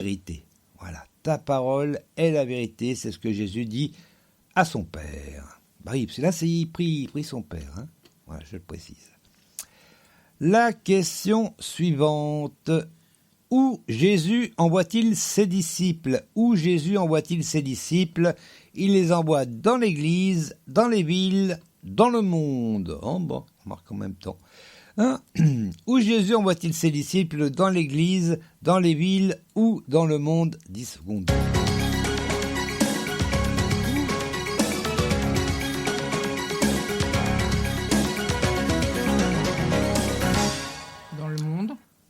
vérité. Voilà, ta parole est la vérité, c'est ce que Jésus dit à son Père. Bah oui, parce que là, il prie son Père. Hein. Voilà, je le précise. La question suivante. Où Jésus envoie-t-il ses disciples? Où Jésus envoie-t-il ses disciples? Il les envoie dans l'église, dans les villes, dans le monde. Oh bon, on marque en même temps. Hein? Où Jésus envoie-t-il ses disciples? Dans l'église, dans les villes ou dans le monde? 10 secondes.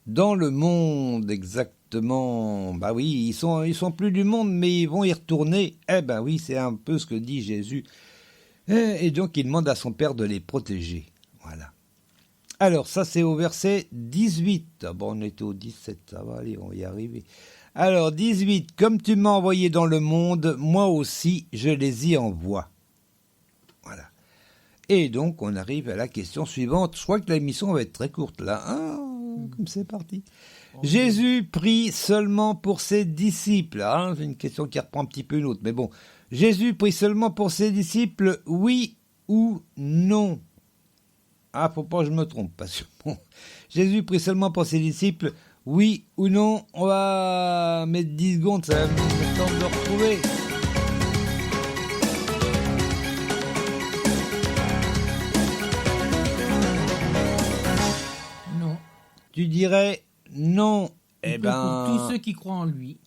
Dans le monde, exactement. Bah oui, ils sont plus du monde, mais ils vont y retourner. Eh ben oui, c'est un peu ce que dit Jésus. Et donc, il demande à son Père de les protéger. Voilà. Alors, ça, c'est au verset 18. Ah bon, on était au 17, ça va aller, on va y arriver. Alors, 18. Comme tu m'as envoyé dans le monde, moi aussi, je les y envoie. Voilà. Et donc, on arrive à la question suivante. Je crois que l'émission va être très courte, là. Ah, comme c'est parti. Jésus prie seulement pour ses disciples. Ah, c'est une question qui reprend un petit peu une autre, mais bon. Jésus prie seulement pour ses disciples, oui ou non? Ah, faut pas que je me trompe, parce que bon. Jésus prie seulement pour ses disciples, oui ou non? On va mettre 10 secondes, ça va me temps de le retrouver. Tu dirais non. Eh ben, pour tous ceux qui croient en lui.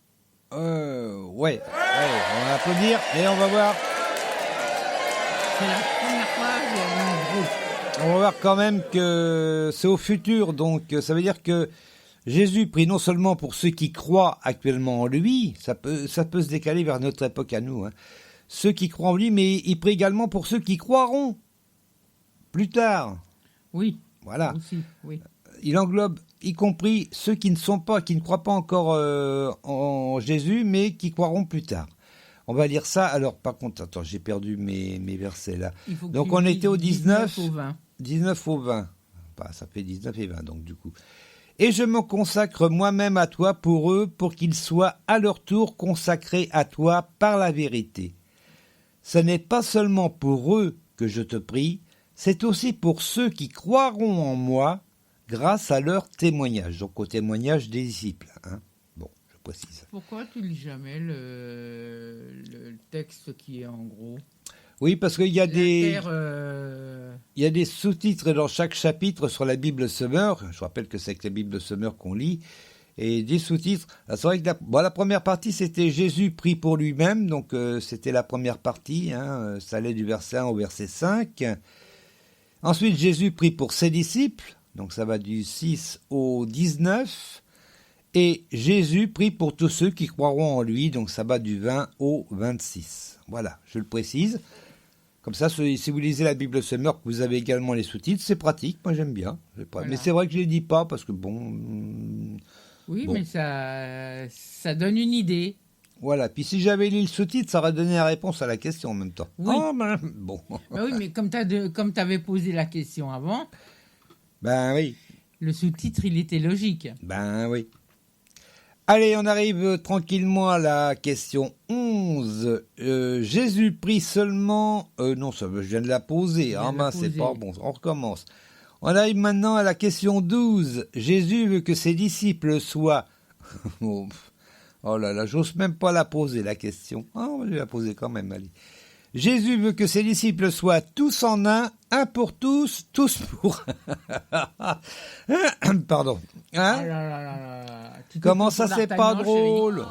Ouais, on va applaudir et on va voir. C'est la première fois que j'ai un groupe. On va voir quand même que c'est au futur, donc ça veut dire que Jésus prie non seulement pour ceux qui croient actuellement en lui, ça peut se décaler vers notre époque à nous, hein. Ceux qui croient en lui, mais il prie également pour ceux qui croiront plus tard. Oui. Voilà. Aussi, oui. Il englobe y compris ceux qui ne croient pas encore en Jésus, mais qui croiront plus tard. On va lire ça. Alors, par contre, attends, j'ai perdu mes versets là. Donc, on était au 19 au 20. 19 au 20. Bah, ça fait 19 et 20, donc du coup. Et je me consacre moi-même à toi pour eux, pour qu'ils soient à leur tour consacrés à toi par la vérité. Ce n'est pas seulement pour eux que je te prie, c'est aussi pour ceux qui croiront en moi, grâce à leur témoignage, donc au témoignage des disciples. Hein. Bon, je précise. Pourquoi tu lis jamais le texte qui est en gros? Oui, parce qu'il y a il y a des sous-titres dans chaque chapitre sur la Bible Summer. Je rappelle que c'est avec la Bible Summer qu'on lit. Et des sous-titres. C'est vrai que la première partie, c'était Jésus prie pour lui-même. Donc, c'était la première partie. Hein, ça allait du verset 1 au verset 5. Ensuite, Jésus prie pour ses disciples. Donc ça va du 6 au 19. Et Jésus prie pour tous ceux qui croiront en lui. Donc ça va du 20 au 26. Voilà, je le précise. Comme ça, si vous lisez la Bible Summer, vous avez également les sous-titres. C'est pratique, moi j'aime bien. Voilà. Mais c'est vrai que je ne les dis pas parce que bon... Oui, bon. Mais ça donne une idée. Voilà, puis si j'avais lu le sous-titre, ça aurait donné la réponse à la question en même temps. Oui, bon. Ben oui, mais comme tu avais posé la question avant... Ben oui. Le sous-titre, il était logique. Ben oui. Allez, on arrive tranquillement à la question 11. Jésus prie seulement... non, ça, je viens de la poser. Ah ben, c'est pas bon, on recommence. On arrive maintenant à la question 12. Jésus veut que ses disciples soient... oh là là, j'ose même pas la poser, la question. Oh, je vais la poser quand même, allez. Jésus veut que ses disciples soient tous en un pour tous, tous pour un. Pardon. Hein? Oh là là là là. Comment ça, c'est pas drôle?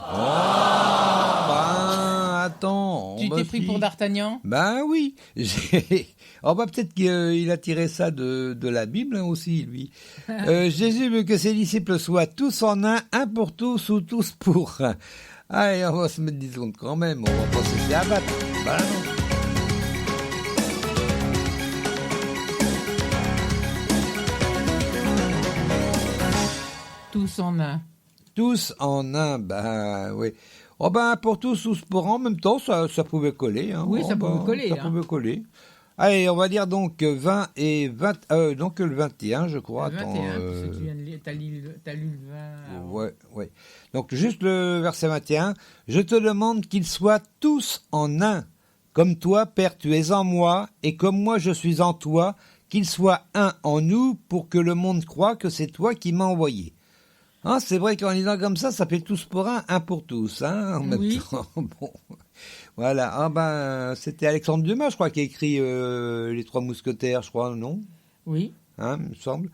Attends. Tu t'es pris pour D'Artagnan? Ben oui. Oh bah peut-être qu'il a tiré ça de la Bible hein, aussi, lui. Jésus veut que ses disciples soient tous en un pour tous ou tous pour un. Allez, on va se mettre 10 secondes quand même, on va pas se laisser abattre. Ben non. Tous en un. Tous en un, ben oui. Oh ben pour tous ou pour en même temps, ça pouvait coller. Hein. Oui, ça pouvait coller. Ça pouvait coller. Allez, on va dire donc 20 et 20, donc le 21, je crois. Le 21, parce que tu viens de lire, t'as lu le 20 avant. Ouais. Donc juste le verset 21. Je te demande qu'ils soient tous en un. Comme toi, Père, tu es en moi, et comme moi je suis en toi, qu'ils soient un en nous, pour que le monde croie que c'est toi qui m'as envoyé. Hein, c'est vrai qu'en disant comme ça fait tous pour un pour tous, hein, en même temps. Bon. Voilà. Ah ben, c'était Alexandre Dumas, je crois, qui a écrit Les Trois Mousquetaires, je crois, non? Oui. Hein, il me semble.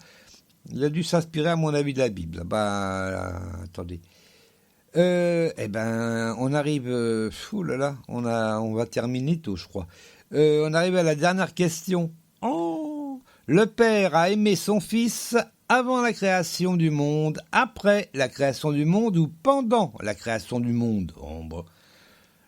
Il a dû s'inspirer, à mon avis, de la Bible. Attendez. On arrive. On va terminer tôt, je crois. On arrive à la dernière question. Oh, le Père a aimé son Fils avant la création du monde, après la création du monde ou pendant la création du monde. Oh, bon.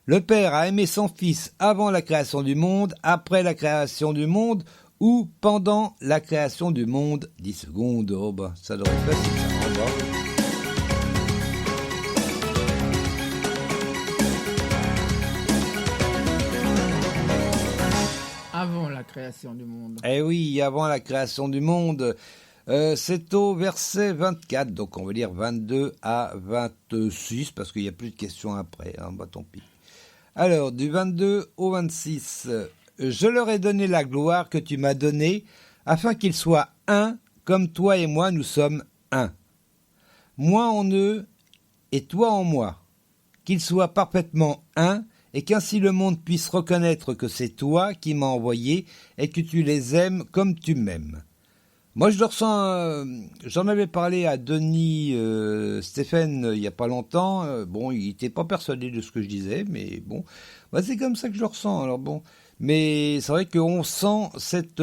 Le Père a aimé son Fils avant la création du monde, après la création du monde ou pendant la création du monde. 10 secondes. Oh bah, ça devrait être facile, ça. Oh bah. Avant la création du monde. Eh oui, avant la création du monde. C'est au verset 24, donc on va dire 22 à 26, parce qu'il n'y a plus de questions après, hein, bah tant pis. Alors, du 22 au 26, je leur ai donné la gloire que tu m'as donnée, afin qu'ils soient un, comme toi et moi nous sommes un. Moi en eux, et toi en moi, qu'ils soient parfaitement un, et qu'ainsi le monde puisse reconnaître que c'est toi qui m'as envoyé, et que tu les aimes comme tu m'aimes. Moi, je le ressens. J'en avais parlé à Denis Stéphane il y a pas longtemps. Bon, il n'était pas persuadé de ce que je disais, mais bon, c'est comme ça que je le ressens. Alors bon, mais c'est vrai qu'on sent cette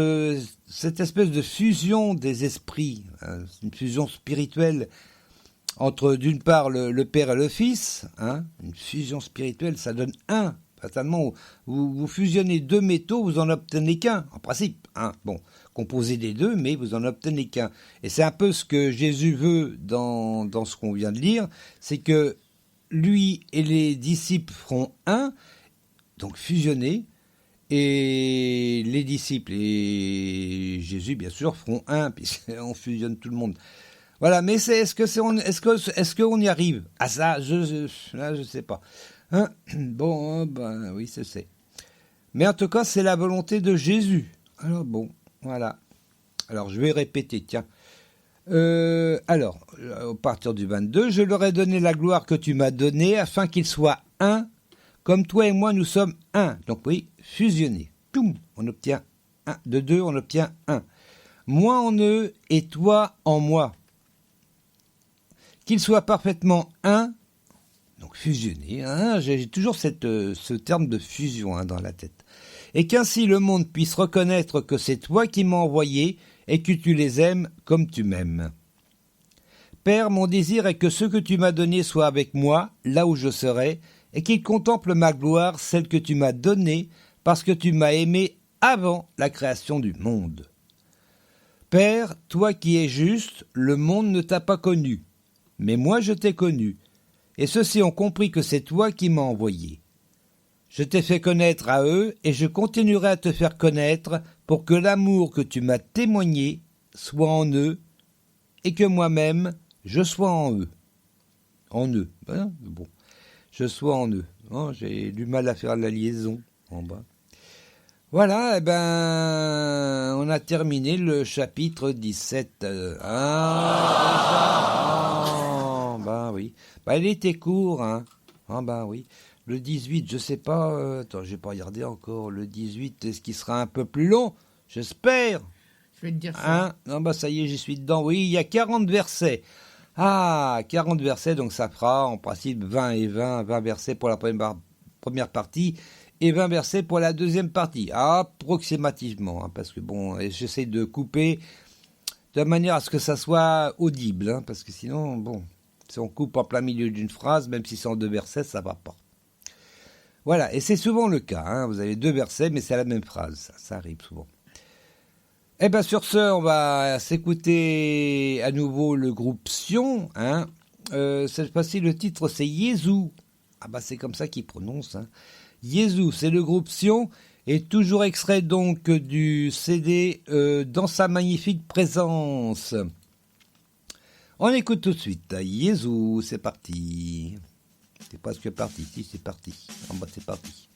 espèce de fusion des esprits, hein, une fusion spirituelle entre d'une part le Père et le Fils. Hein, une fusion spirituelle, ça donne un. Fatalement, vous fusionnez deux métaux, vous en obtenez qu'un, en principe. Hein, bon, composé des deux, mais vous en obtenez qu'un. Et c'est un peu ce que Jésus veut dans ce qu'on vient de lire, c'est que lui et les disciples feront un, donc fusionnés, et les disciples et Jésus, bien sûr, feront un, puisqu'on fusionne tout le monde. Voilà, mais est-ce qu'on y arrive? Ah ça, je sais pas. Hein, bon, ben oui, c'est. Mais en tout cas, c'est la volonté de Jésus. Alors bon, voilà. Alors je vais répéter, tiens. À partir du 22, je leur ai donné la gloire que tu m'as donnée, afin qu'ils soient un, comme toi et moi nous sommes un. Donc oui, fusionnés. Toum, on obtient un. De deux, on obtient un. Moi en eux et toi en moi. Qu'ils soient parfaitement un. Donc fusionner, hein, j'ai toujours ce terme de fusion dans la tête. Et qu'ainsi le monde puisse reconnaître que c'est toi qui m'as envoyé et que tu les aimes comme tu m'aimes. Père, mon désir est que ce que tu m'as donné soit avec moi, là où je serai, et qu'ils contemplent ma gloire, celle que tu m'as donnée, parce que tu m'as aimé avant la création du monde. Père, toi qui es juste, le monde ne t'a pas connu, mais moi je t'ai connu. Et ceux-ci ont compris que c'est toi qui m'as envoyé. Je t'ai fait connaître à eux, et je continuerai à te faire connaître, pour que l'amour que tu m'as témoigné soit en eux, et que moi-même, je sois en eux. En eux. Bon. Je sois en eux. Oh, j'ai du mal à faire la liaison en bas. Voilà, on a terminé le chapitre 17. Oui. Il était court, hein. Oui. Le 18, je sais pas. Attends, j'ai pas regardé encore. Le 18, est-ce qu'il sera un peu plus long? J'espère. Je vais te dire ça. Non, ça y est, j'y suis dedans. Oui, il y a 40 versets. 40 versets, donc ça fera en principe 20 et 20 versets pour la première partie et 20 versets pour la deuxième partie. Approximativement, parce que bon, j'essaie de couper de manière à ce que ça soit audible, parce que sinon, bon, si on coupe en plein milieu d'une phrase, même si c'est en 2 versets, ça va pas. Voilà, et c'est souvent le cas, vous avez 2 versets, mais c'est la même phrase, ça arrive souvent. Sur ce, on va s'écouter à nouveau le groupe Sion. Cette fois-ci, le titre, c'est Jésus. C'est comme ça qu'il prononce. Jésus, c'est le groupe Sion. Et toujours extrait donc du CD Dans sa magnifique présence. On écoute tout de suite. Jésus, c'est parti. C'est presque parti. Si, c'est parti. En bas, c'est parti.